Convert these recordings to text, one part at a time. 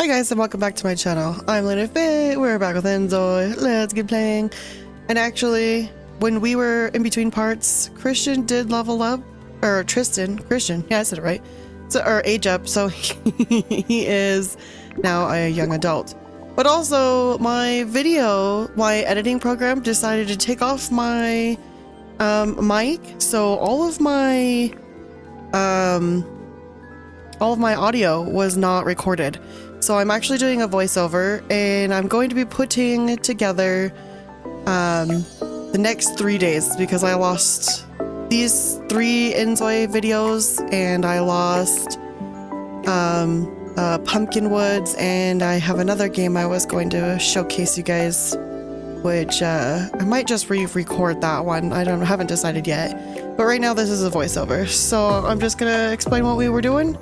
Hi guys and welcome back to my channel. I'm letsplay. We're back with inZOI. Let's get playing. And actually, when we were in between parts, Christian did level up, or Christian, yeah, I said it right. So, or age up, so he is now a young adult. But also, my editing program decided to take off my mic, so all of my audio was not recorded. So I'm actually doing a voiceover, and I'm going to be putting together the next 3 days because I lost these 3 inZOI videos, and I lost Pumpkin Woods, and I have another game I was going to showcase you guys, which I might just re-record that one. I haven't decided yet, but right now this is a voiceover, so I'm just gonna explain what we were doing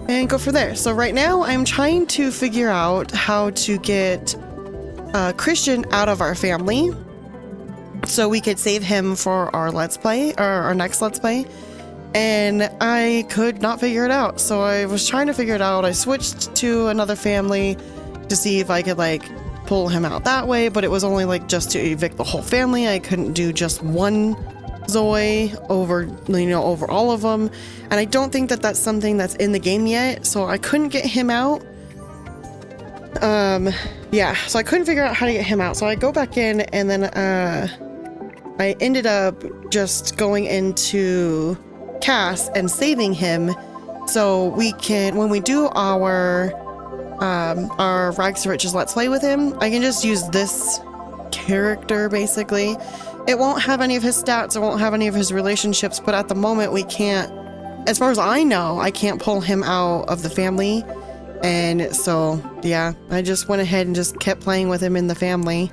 and go from there. So right now I'm trying to figure out how to get Christian out of our family so we could save him for our let's play, or our next let's play, and I could not figure it out. So I was trying to figure it out. I switched to another family to see if I could like pull him out that way, but it was only like just to evict the whole family. I couldn't do just one Zoe over, over all of them, and I don't think that that's something that's in the game yet, so I couldn't get him out. Yeah, so I couldn't figure out how to get him out, so I go back in, and then I ended up just going into Cass and saving him so we can, when we do our Rags to Riches let's play with him, I can just use this character basically. It won't have any of his stats, it won't have any of his relationships, but at the moment we can't, as far as I know, I can't pull him out of the family. And so, yeah, I just went ahead and just kept playing with him in the family.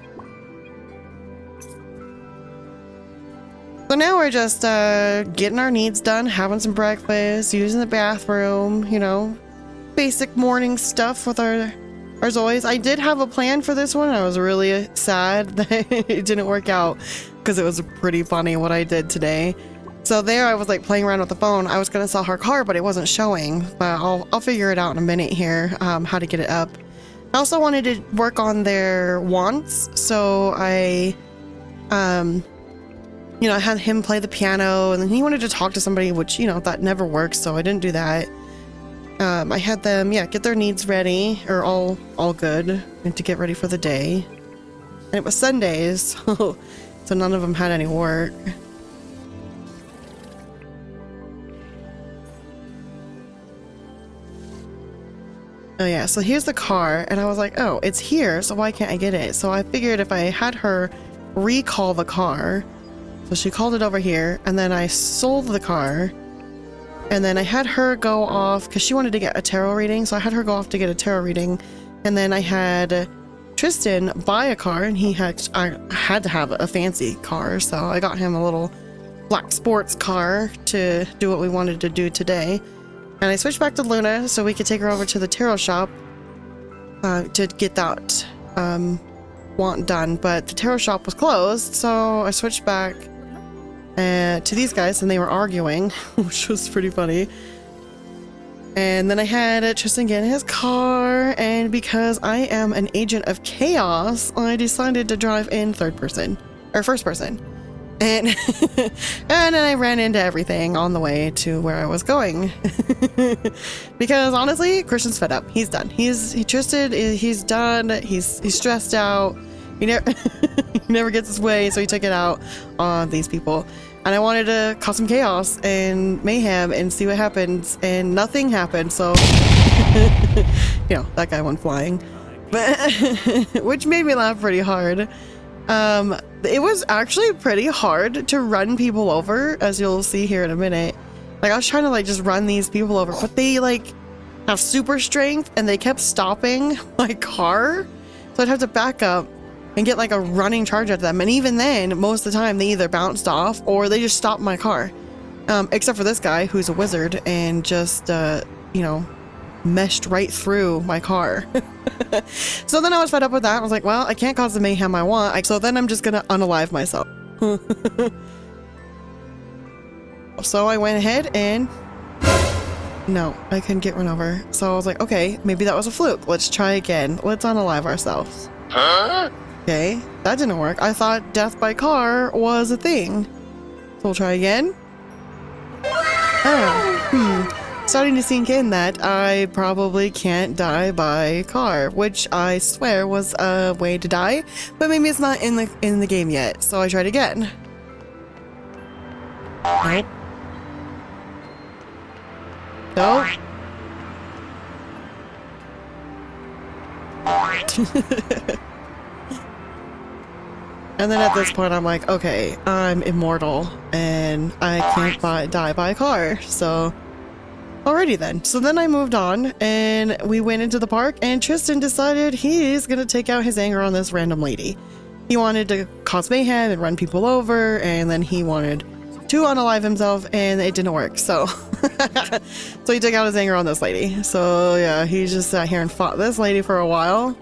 So now we're just getting our needs done, having some breakfast, using the bathroom, basic morning stuff with our Zoes. I did have a plan for this one. I was really sad that it didn't work out because it was pretty funny what I did today. So there I was like playing around with the phone. I was going to sell her car, but it wasn't showing. But I'll figure it out in a minute here, how to get it up. I also wanted to work on their wants. So I had him play the piano, and then he wanted to talk to somebody, which, that never works. So I didn't do that. I had them, get their needs ready, or all good, and to get ready for the day. And it was Sundays, so none of them had any work. Oh yeah, so here's the car, and I was like, oh, it's here, so why can't I get it? So I figured if I had her recall the car, so she called it over here, and then I sold the car. And then I had her go off because she wanted to get a tarot reading. So I had her go off to get a tarot reading. And then I had Tristan buy a car, and I had to have a fancy car. So I got him a little black sports car to do what we wanted to do today. And I switched back to Luna so we could take her over to the tarot shop to get that want done. But the tarot shop was closed. So I switched back to these guys, and they were arguing, which was pretty funny. And then I had Tristan get in his car, and because I am an agent of chaos, I decided to drive in first person, and and then I ran into everything on the way to where I was going. Because honestly, Christian's fed up. He's done. He's done. He's stressed out. He never gets his way, so he took it out on these people. And I wanted to cause some chaos and mayhem and see what happens, and nothing happened, so that guy went flying. But which made me laugh pretty hard. It was actually pretty hard to run people over, as you'll see here in a minute. Like, I was trying to just run these people over, but they have super strength, and they kept stopping my car, so I'd have to back up and get a running charge at them. And even then, most of the time, they either bounced off or they just stopped my car. Except for this guy who's a wizard and just, meshed right through my car. So then I was fed up with that. I was like, well, I can't cause the mayhem I want. So then I'm just gonna unalive myself. So I went ahead and No, I couldn't get run over. So I was like, okay, maybe that was a fluke. Let's try again. Let's unalive ourselves. Huh? Okay, that didn't work. I thought death by car was a thing. So we'll try again. Oh, starting to sink in that I probably can't die by car, which I swear was a way to die, but maybe it's not in the game yet. So I tried again. Nope. Nope. And then at this point I'm like, okay, I'm immortal and I can't die by a car. So alrighty then. So then I moved on and we went into the park and Tristan decided he's gonna take out his anger on this random lady. He wanted to cause mayhem and run people over, and then he wanted to unalive himself, and it didn't work. So so he took out his anger on this lady. So yeah, he just sat here and fought this lady for a while.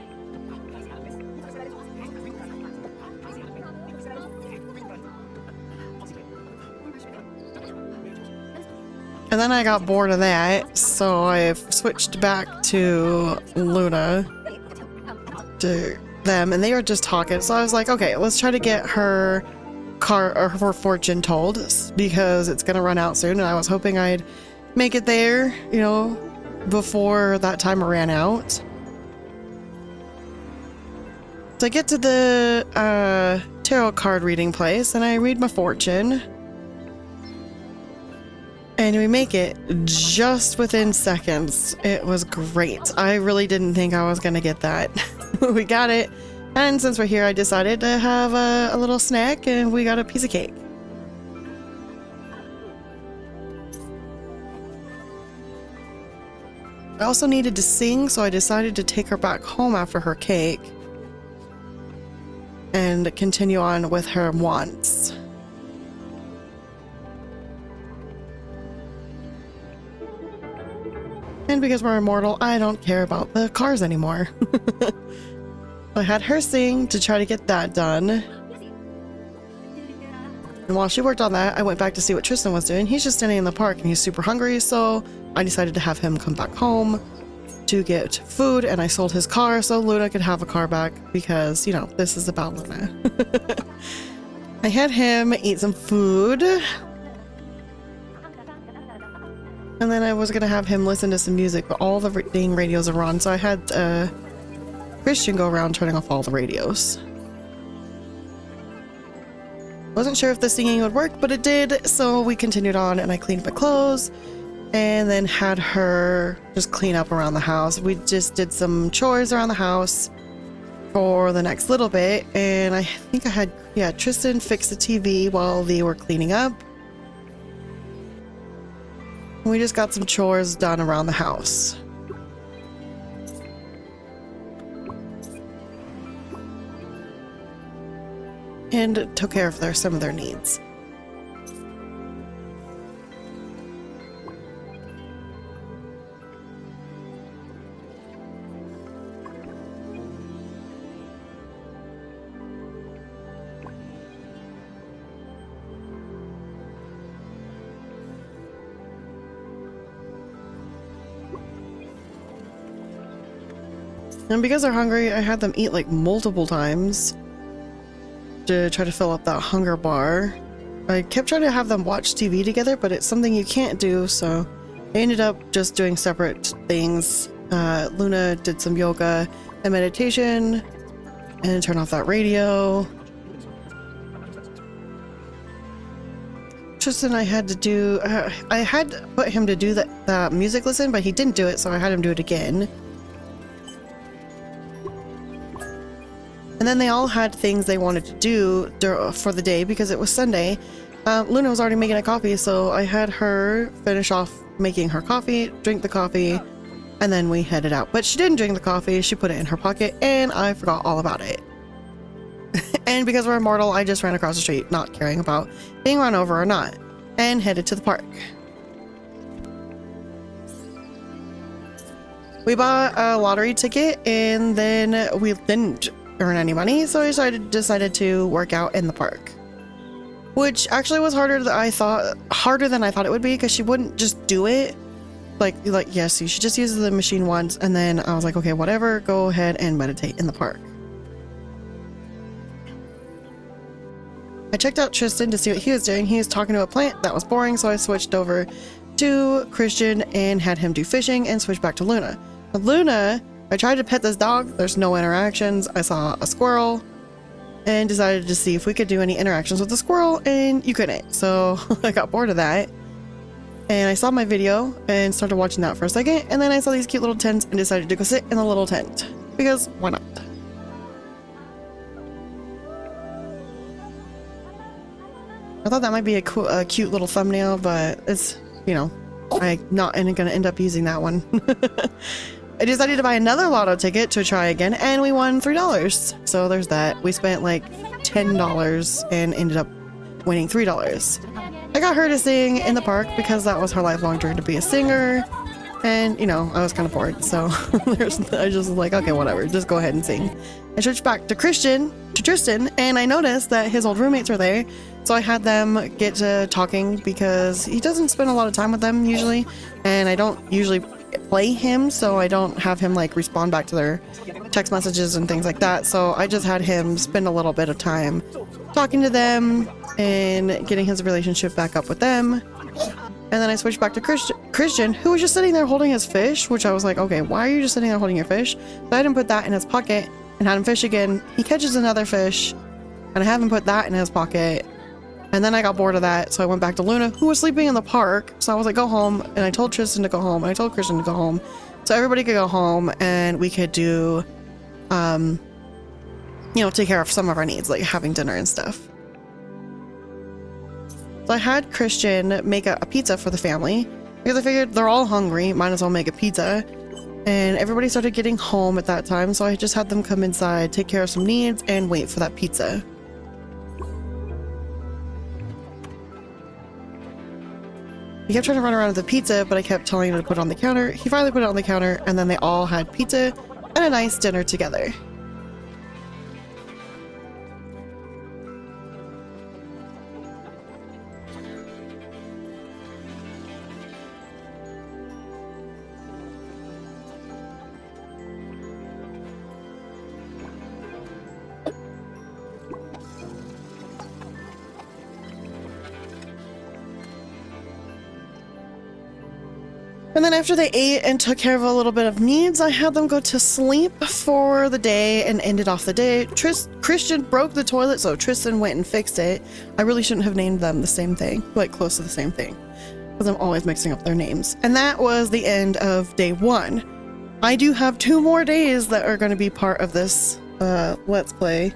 And then I got bored of that, so I've switched back to Luna, to them, and they were just talking. So I was like, okay, let's try to get her car or her fortune told, because it's gonna run out soon, and I was hoping I'd make it there, you know, before that time ran out. So I get to the tarot card reading place, and I read my fortune. And we make it just within seconds. It was great. I really didn't think I was gonna get that. We got it. And since we're here, I decided to have a little snack, and we got a piece of cake. I also needed to sing, so I decided to take her back home after her cake and continue on with her wants. And because we're immortal, I don't care about the cars anymore. I had her sing to try to get that done. And while she worked on that, I went back to see what Tristan was doing. He's just standing in the park and he's super hungry, so I decided to have him come back home to get food, and I sold his car so Luna could have a car back because, you know, this is about Luna. I had him eat some food. And then I was going to have him listen to some music, but all the dang radios are on, so I had Christian go around turning off all the radios. Wasn't sure if the singing would work, but it did, so we continued on, and I cleaned my clothes, and then had her just clean up around the house. We just did some chores around the house for the next little bit, and I think I had, yeah, Tristan fix the TV while they were cleaning up. We just got some chores done around the house. And took care of some of their needs. And because they're hungry, I had them eat like multiple times to try to fill up that hunger bar. I kept trying to have them watch TV together, but it's something you can't do, so I ended up just doing separate things. Luna did some yoga and meditation, and turned off that radio. Tristan, I had to do, I had put him to do that music listen, but he didn't do it, so I had him do it again. And then they all had things they wanted to do for the day because it was Sunday. Luna was already making a coffee, so I had her finish off making her coffee, drink the coffee, and then we headed out. But she didn't drink the coffee, she put it in her pocket, and I forgot all about it. And because we're immortal, I just ran across the street, not caring about being run over or not, and headed to the park. We bought a lottery ticket, and then we didn't earn any money, so I decided to work out in the park, which actually was harder than I thought it would be, because she wouldn't just do it. like, yes, you should just use the machine once. And then I was like, okay, whatever, go ahead and meditate in the park. I checked out Tristan to see what he was doing. He was talking to a plant. That was boring, so I switched over to Christian and had him do fishing and switched back to Luna. With Luna, I tried to pet this dog. There's no interactions. I saw a squirrel and decided to see if we could do any interactions with the squirrel, and you couldn't. So I got bored of that. And I saw my video and started watching that for a second. And then I saw these cute little tents and decided to go sit in the little tent. Because why not? I thought that might be a cool, cute little thumbnail, but it's, you know, I'm not going to end up using that one. I decided to buy another lotto ticket to try again, and we won $3. So there's that. We spent like $10 and ended up winning $3. I got her to sing in the park because that was her lifelong dream to be a singer. And, you know, I was kind of bored. So I just was like, okay, whatever, just go ahead and sing. I switched back to Tristan, and I noticed that his old roommates were there. So I had them get to talking because he doesn't spend a lot of time with them usually. And I don't usually play him, so I don't have him like respond back to their text messages and things like that. So I just had him spend a little bit of time talking to them and getting his relationship back up with them. And then I switched back to Christian, who was just sitting there holding his fish, which I was like, okay, why are you just sitting there holding your fish? So I had him put that in his pocket and had him fish again. He catches another fish and I have him put that in his pocket. And then I got bored of that, so I went back to Luna, who was sleeping in the park. So I was like, go home. And I told Tristan to go home. And I told Christian to go home. So everybody could go home and we could do, you know, take care of some of our needs, like having dinner and stuff. So I had Christian make a pizza for the family because I figured they're all hungry, might as well make a pizza. And everybody started getting home at that time, so I just had them come inside, take care of some needs, and wait for that pizza. He kept trying to run around with the pizza, but I kept telling him to put it on the counter. He finally put it on the counter, and then they all had pizza and a nice dinner together. And then after they ate and took care of a little bit of needs, I had them go to sleep for the day and ended off the day. Christian broke the toilet, so Tristan went and fixed it. I really shouldn't have named them the same thing, like close to the same thing, because I'm always mixing up their names. And that was the end of day 1. I do have 2 more days that are going to be part of this Let's Play.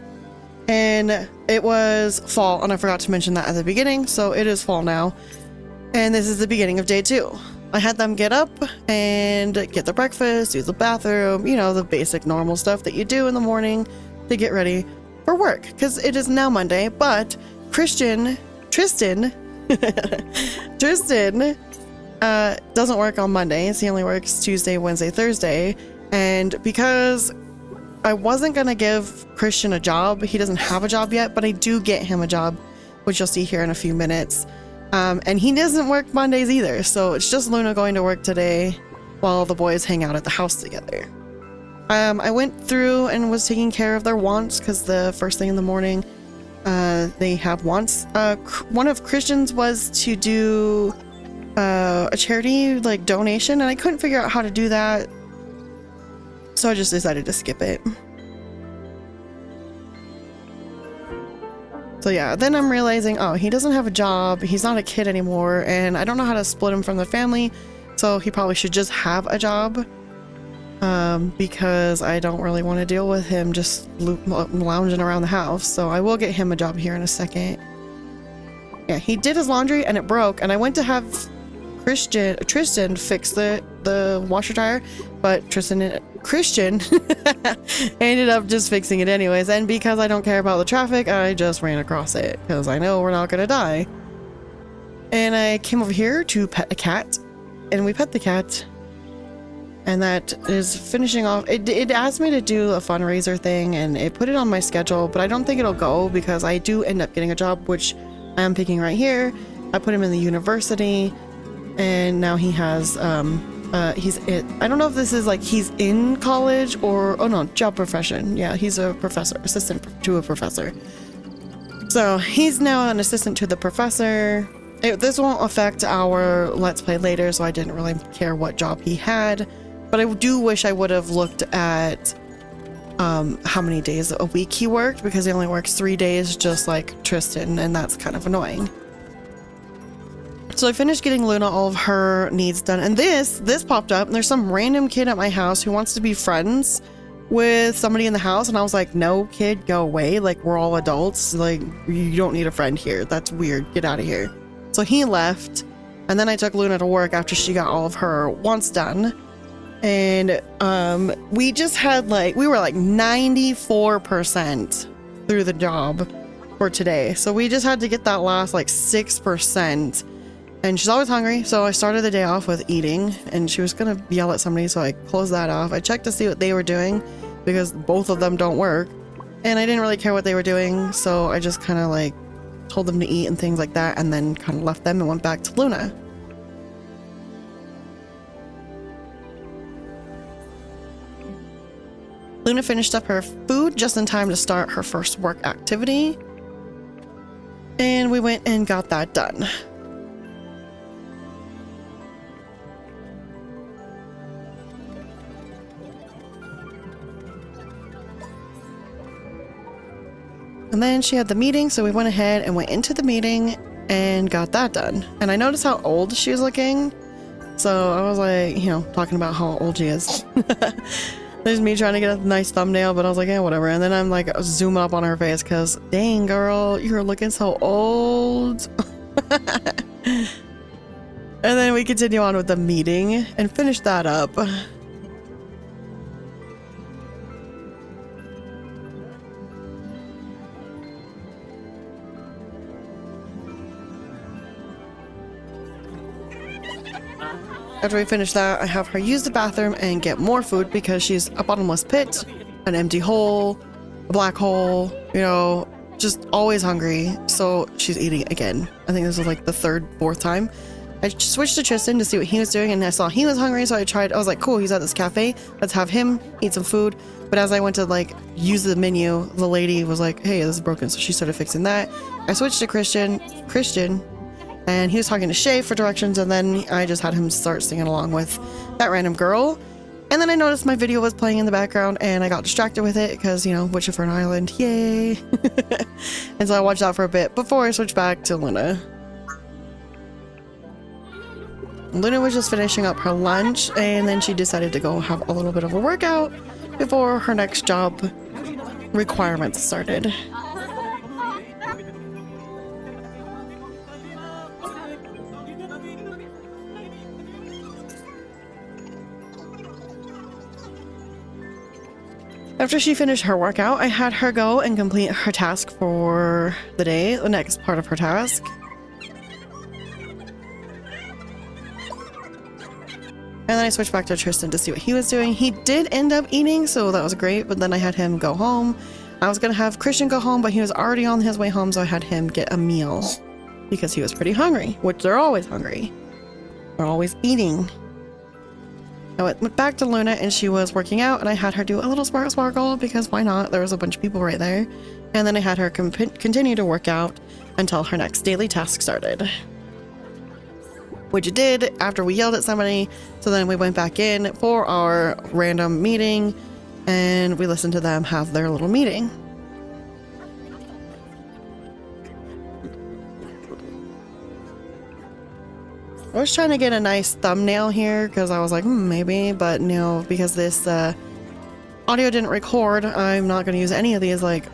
And it was fall, and I forgot to mention that at the beginning, so it is fall now. And this is the beginning of day 2. I had them get up and get their breakfast, use the bathroom, you know, the basic normal stuff that you do in the morning to get ready for work, because it is now Monday. But Tristan doesn't work on Mondays. He only works Tuesday, Wednesday, Thursday. And because I wasn't going to give Christian a job, he doesn't have a job yet, but I do get him a job, which you'll see here in a few minutes. And he doesn't work Mondays either, so it's just Luna going to work today while the boys hang out at the house together. I went through and was taking care of their wants, because the first thing in the morning, they have wants. One of Christian's was to do a charity like donation, and I couldn't figure out how to do that, so I just decided to skip it. So yeah, then I'm realizing, oh, he doesn't have a job, he's not a kid anymore, and I don't know how to split him from the family, so he probably should just have a job, because I don't really want to deal with him just lounging around the house. So I will get him a job here in a second. Yeah, he did his laundry and it broke, and I went to have Tristan fix the washer dryer, but Christian ended up just fixing it anyways. And because I don't care about the traffic, I just ran across it because I know we're not gonna die. And I came over here to pet a cat, and we pet the cat, and that is finishing off. It asked me to do a fundraiser thing, and it put it on my schedule, but I don't think it'll go because I do end up getting a job, which I am picking right here. I put him in the university, and now he has I don't know if this is like he's in college or, oh no, job profession. Yeah, he's a professor, assistant to a professor. So he's now an assistant to the professor. This won't affect our Let's Play later, so I didn't really care what job he had. But I do wish I would have looked at how many days a week he worked, because he only works 3 days, just like Tristan, and that's kind of annoying. So I finished getting Luna all of her needs done, and this popped up, and there's some random kid at my house who wants to be friends with somebody in the house, and I was like, no, kid, go away. Like, we're all adults. Like, you don't need a friend here. That's weird. Get out of here. So he left, and then I took Luna to work after she got all of her wants done. And we just had we were like 94% through the job for today. So we just had to get that last like 6%. And she's always hungry, so I started the day off with eating, and she was gonna yell at somebody, so I closed that off. I checked to see what they were doing, because both of them don't work, and I didn't really care what they were doing, so I just kind of like told them to eat and things like that, and then kind of left them and went back to Luna. Luna finished up her food just in time to start her first work activity, and we went and got that done. And then she had the meeting, so we went ahead and went into the meeting and got that done. And I noticed how old she was looking, so I was like, you know, talking about how old she is. There's me trying to get a nice thumbnail, but I was like, yeah, whatever. And then I'm like zooming up on her face because, dang, girl, you're looking so old. And then we continue on with the meeting and finish that up. After we finish that, I have her use the bathroom and get more food because she's a bottomless pit, an empty hole, a black hole, you know, just always hungry. So she's eating again. I think this is like the third, fourth time. I switched to Tristan to see what he was doing, and I saw he was hungry, so I was like, cool, he's at this cafe. Let's have him eat some food. But as I went to like use the menu, the lady was like, hey, this is broken. So she started fixing that. I switched to Christian, and he was talking to Shay for directions, and then I just had him start singing along with that random girl. And then I noticed my video was playing in the background, and I got distracted with it because, you know, Witch of Fern Island, yay. And so I watched that for a bit before I switched back to Luna. Luna was just finishing up her lunch, and then she decided to go have a little bit of a workout before her next job requirements started. After she finished her workout, I had her go and complete her task for the day, the next part of her task. And then I switched back to Tristan to see what he was doing. He did end up eating, so that was great, but then I had him go home. I was gonna have Christian go home, but he was already on his way home, so I had him get a meal because he was pretty hungry, which they're always hungry. They're always eating. I went back to Luna, and she was working out, and I had her do a little sparkle because why not? There was a bunch of people right there. And then I had her continue to work out until her next daily task started, which it did after we yelled at somebody. So then we went back in for our random meeting, and we listened to them have their little meeting. I was trying to get a nice thumbnail here because I was like, maybe, but no, because this audio didn't record, I'm not going to use any of these like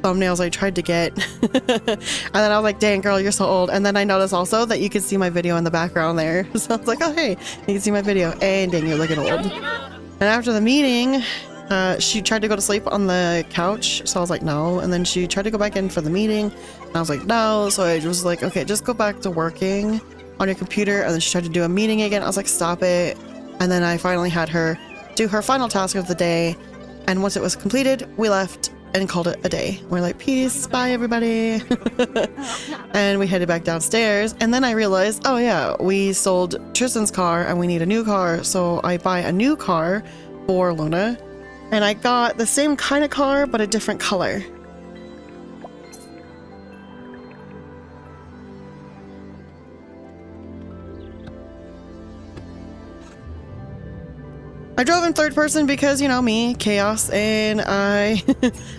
thumbnails I tried to get. And then I was like, dang girl, you're so old. And then I noticed also that you could see my video in the background there. So I was like, oh hey, you can see my video, and dang, you're looking old. And after the meeting, she tried to go to sleep on the couch, so I was like, no. And then she tried to go back in for the meeting, and I was like, no. So I was like, okay, just go back to working on your computer. And then she tried to do a meeting again. I was like, stop it. And then I finally had her do her final task of the day, and once it was completed, we left, and called it a day. We're like, peace, bye everybody. And we headed back downstairs. And then I realized, oh yeah, we sold Tristan's car and we need a new car. So I buy a new car for Luna. And I got the same kind of car, but a different color. I drove in third person because, you know, me, chaos, and I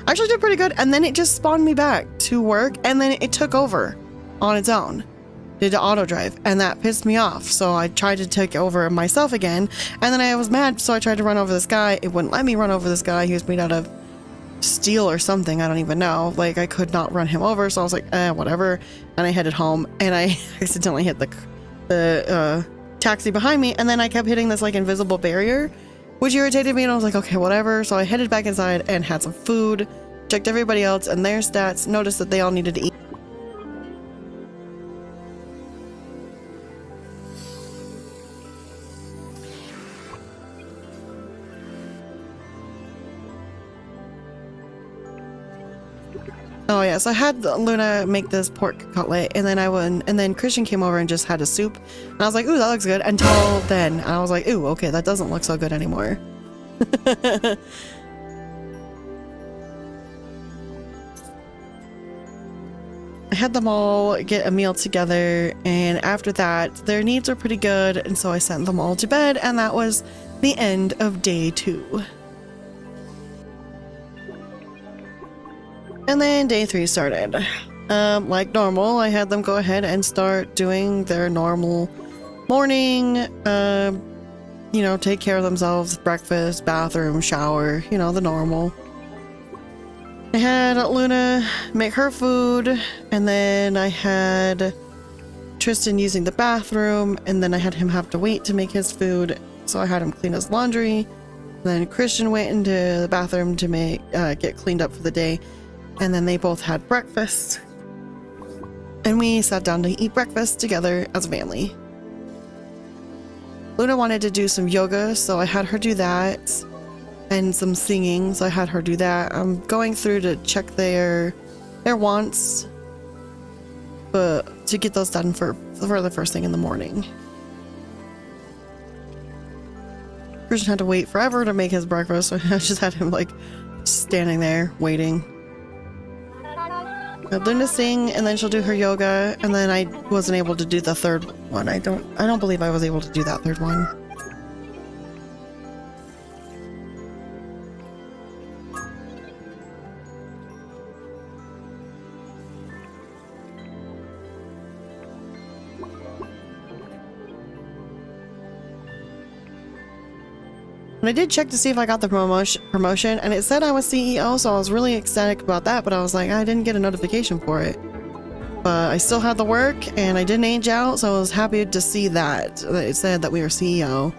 actually did pretty good. And then it just spawned me back to work, and then it took over on its own. Did the auto drive, and that pissed me off. So I tried to take over myself again, and then I was mad, so I tried to run over this guy. It wouldn't let me run over this guy. He was made out of steel or something. I don't even know. Like, I could not run him over, so I was like, whatever. And I headed home, and I accidentally hit the taxi behind me, and then I kept hitting this like invisible barrier, which irritated me, and I was like, okay, whatever. So I headed back inside and had some food, checked everybody else and their stats, noticed that they all needed to eat. Oh yeah, so I had Luna make this pork cutlet, and then and then Christian came over and just had a soup, and I was like, ooh, that looks good, until then. I was like, ooh, okay, that doesn't look so good anymore. I had them all get a meal together, and after that, their needs were pretty good, and so I sent them all to bed, and that was the end of day 2. And then day 3 started. Like normal, I had them go ahead and start doing their normal morning, you know, take care of themselves, breakfast, bathroom, shower, you know, the normal. I had Luna make her food, and then I had Tristan using the bathroom, and then I had him have to wait to make his food, so I had him clean his laundry. Then Christian went into the bathroom to get cleaned up for the day. And then they both had breakfast, and we sat down to eat breakfast together as a family. Luna wanted to do some yoga, so I had her do that, and some singing, so I had her do that. I'm going through to check their wants, but to get those done for the first thing in the morning. Christian had to wait forever to make his breakfast, so I just had him like standing there waiting. Luna sing, and then she'll do her yoga, and then I wasn't able to do the third one. I don't believe I was able to do that third one. And I did check to see if I got the promotion, and it said I was CEO, so I was really ecstatic about that, but I was like, I didn't get a notification for it. But I still had the work, and I didn't age out, so I was happy to see that it said that we were CEO.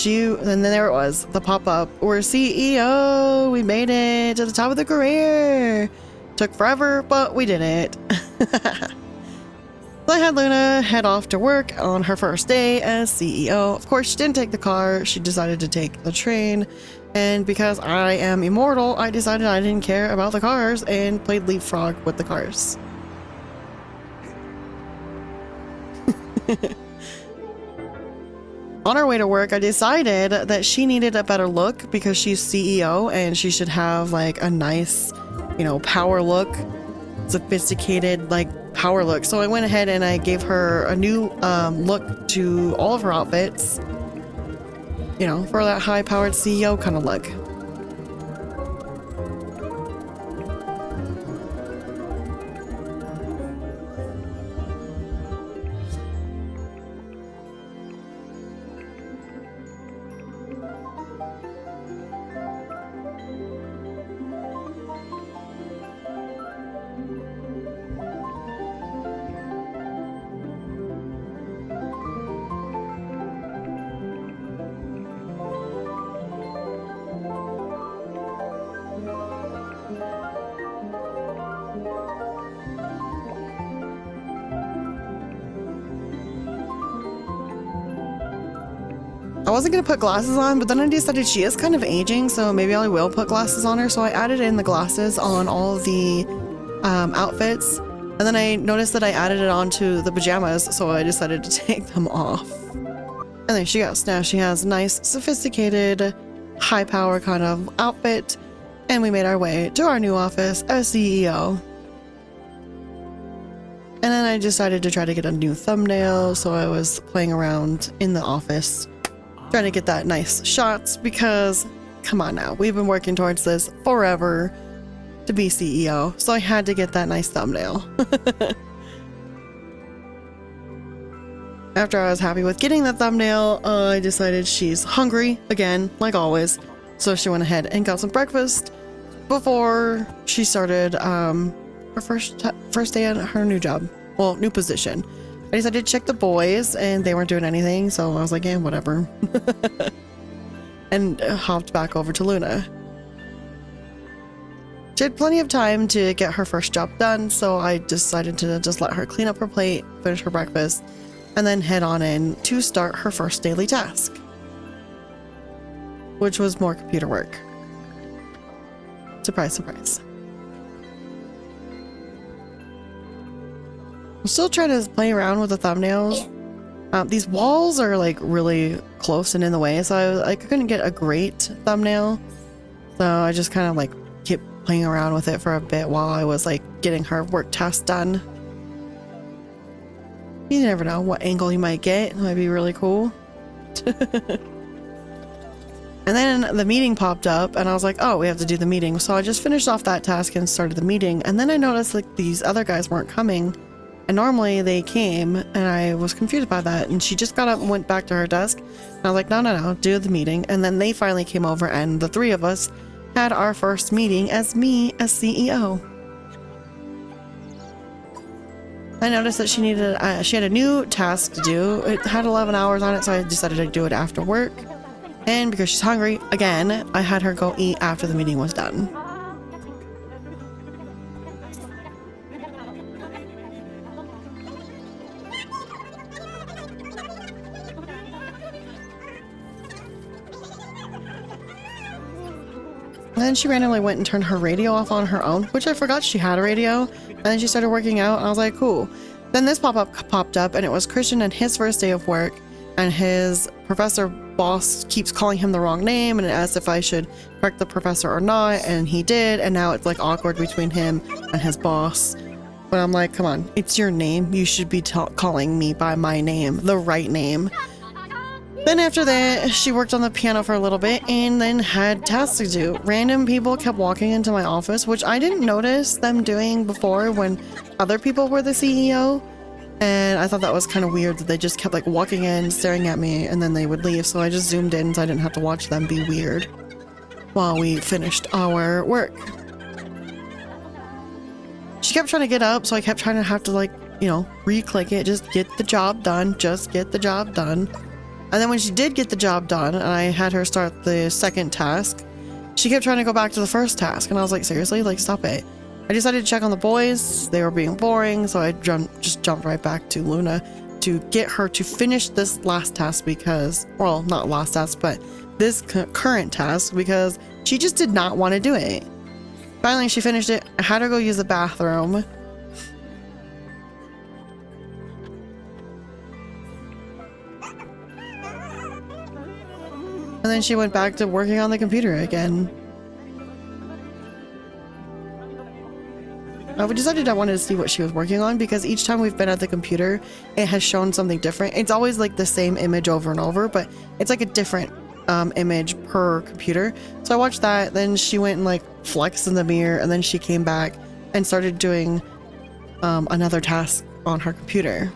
And then there it was, the pop-up. We're CEO! We made it to the top of the career! Took forever, but we did it. So I had Luna head off to work on her first day as CEO. Of course, she didn't take the car. She decided to take the train. And because I am immortal, I decided I didn't care about the cars and played leapfrog with the cars. On our way to work, I decided that she needed a better look because she's CEO and she should have like a nice, you know, power look, sophisticated, like power look. So I went ahead and I gave her a new look to all of her outfits, you know, for that high-powered CEO kind of look. wasn't gonna put glasses on, but then I decided she is kind of aging, so maybe I will put glasses on her. So I added in the glasses on all of the outfits, and then I noticed that I added it onto the pajamas, so I decided to take them off. And there she goes. Now she has a nice, sophisticated, high power kind of outfit, and we made our way to our new office as CEO. And then I decided to try to get a new thumbnail, so I was playing around in the office, trying to get that nice shots, because come on now, we've been working towards this forever to be CEO, so I had to get that nice thumbnail. After I was happy with getting the thumbnail, I decided she's hungry again, like always, so she went ahead and got some breakfast before she started her first day at her new job. Well, new position. I decided to check the boys, and they weren't doing anything, so I was like, yeah, whatever. And hopped back over to Luna. She had plenty of time to get her first job done, so I decided to just let her clean up her plate, finish her breakfast, and then head on in to start her first daily task, which was more computer work. Surprise, surprise. I'm still trying to play around with the thumbnails. These walls are like really close and in the way, so I couldn't get a great thumbnail. So I just kind of like kept playing around with it for a bit while I was like getting her work task done. You never know what angle you might get. It might be really cool. And then the meeting popped up, and I was like, oh, we have to do the meeting. So I just finished off that task and started the meeting. And then I noticed like these other guys weren't coming. And normally they came, and I was confused by that. And she just got up and went back to her desk. And I was like, no, do the meeting. And then they finally came over, and the three of us had our first meeting as me as CEO. I noticed that she had a new task to do. It had 11 hours on it, so I decided to do it after work. And because she's hungry, again, I had her go eat after the meeting was done. And then she randomly went and turned her radio off on her own, which I forgot she had a radio. And then she started working out, and I was like, cool. Then this pop-up popped up, and it was Christian and his first day of work, and his professor boss keeps calling him the wrong name and asked if I should correct the professor or not, and he did, and now it's like awkward between him and his boss. But I'm like, come on, it's your name. You should be calling me by my name, the right name. Then after that, she worked on the piano for a little bit and then had tasks to do. Random people kept walking into my office, which I didn't notice them doing before when other people were the CEO. And I thought that was kind of weird that they just kept like walking in, staring at me, and then they would leave. So I just zoomed in so I didn't have to watch them be weird while we finished our work. She kept trying to get up, so I kept trying to have to like, you know, re-click it, just get the job done, just get the job done. And then when she did get the job done and I had her start the second task, she kept trying to go back to the first task. And I was like, seriously, like, stop it. I decided to check on the boys. They were being boring. So I just jumped right back to Luna to get her to finish this last task because, well, not last task, but this current task because she just did not want to do it. Finally, she finished it. I had her go use the bathroom. And then she went back to working on the computer again. We decided I wanted to see what she was working on because each time we've been at the computer, it has shown something different. It's always like the same image over and over, but it's like a different image per computer. So I watched that. Then she went and like flexed in the mirror, and then she came back and started doing another task on her computer.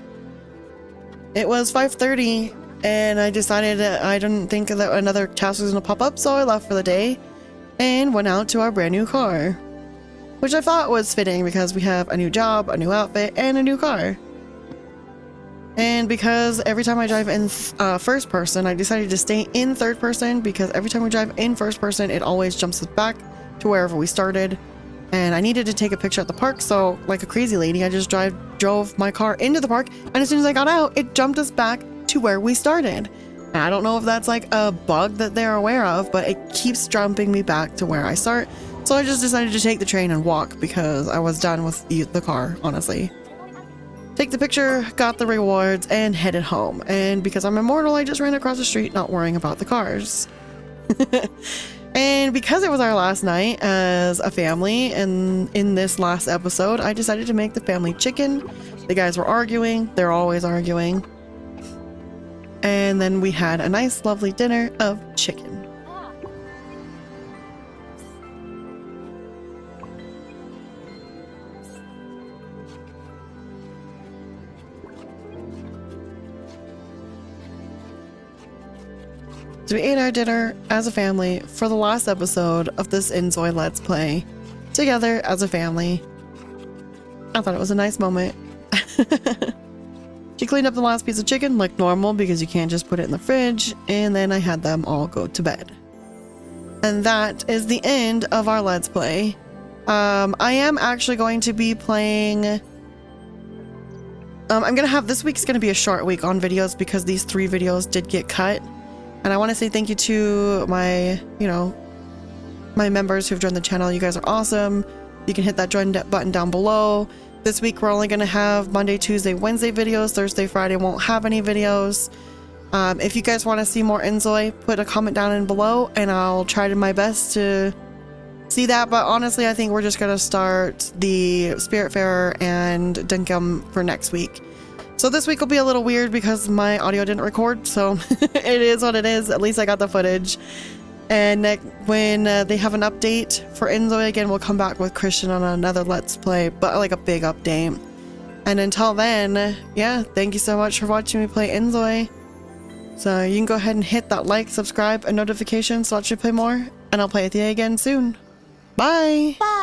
It was 5:30. And I decided that I didn't think that another task was going to pop up, so I left for the day and went out to our brand new car, which I thought was fitting because we have a new job, a new outfit, and a new car. And because every time I drive in first person, I decided to stay in third person because every time we drive in first person, it always jumps us back to wherever we started. And I needed to take a picture at the park, so like a crazy lady, I just drove my car into the park, and as soon as I got out, it jumped us back to where we started. I don't know if that's like a bug that they're aware of, but it keeps jumping me back to where I start. So I just decided to take the train and walk because I was done with the car, honestly. Take the picture, got the rewards, and headed home. And because I'm immortal, I just ran across the street not worrying about the cars. And because it was our last night as a family, and in this last episode, I decided to make the family chicken. The guys were arguing. They're always arguing. And then we had a nice, lovely dinner of chicken. So we ate our dinner as a family for the last episode of this inZOI Let's Play together as a family. I thought it was a nice moment. She cleaned up the last piece of chicken like normal because you can't just put it in the fridge, and then I had them all go to bed. And that is the end of our Let's Play. I am actually going to be playing... I'm gonna have... This week's gonna be a short week on videos because these 3 videos did get cut. And I want to say thank you to my, my members who've joined the channel. You guys are awesome. You can hit that join button down below. This week we're only going to have Monday, Tuesday, Wednesday videos. Thursday, Friday won't have any videos. If you guys want to see more inZOI, put a comment down in below and I'll try to my best to see that. But honestly, I think we're just going to start the Spiritfarer and Dinkum for next week. So this week will be a little weird because my audio didn't record, so it is what it is. At least I got the footage. And when they have an update for inZOI again, we'll come back with Christian on another Let's Play, but like a big update. And until then, yeah, thank you so much for watching me play inZOI. So you can go ahead and hit that like, subscribe, and notification so I'll play more, and I'll play with you again soon. Bye! Bye!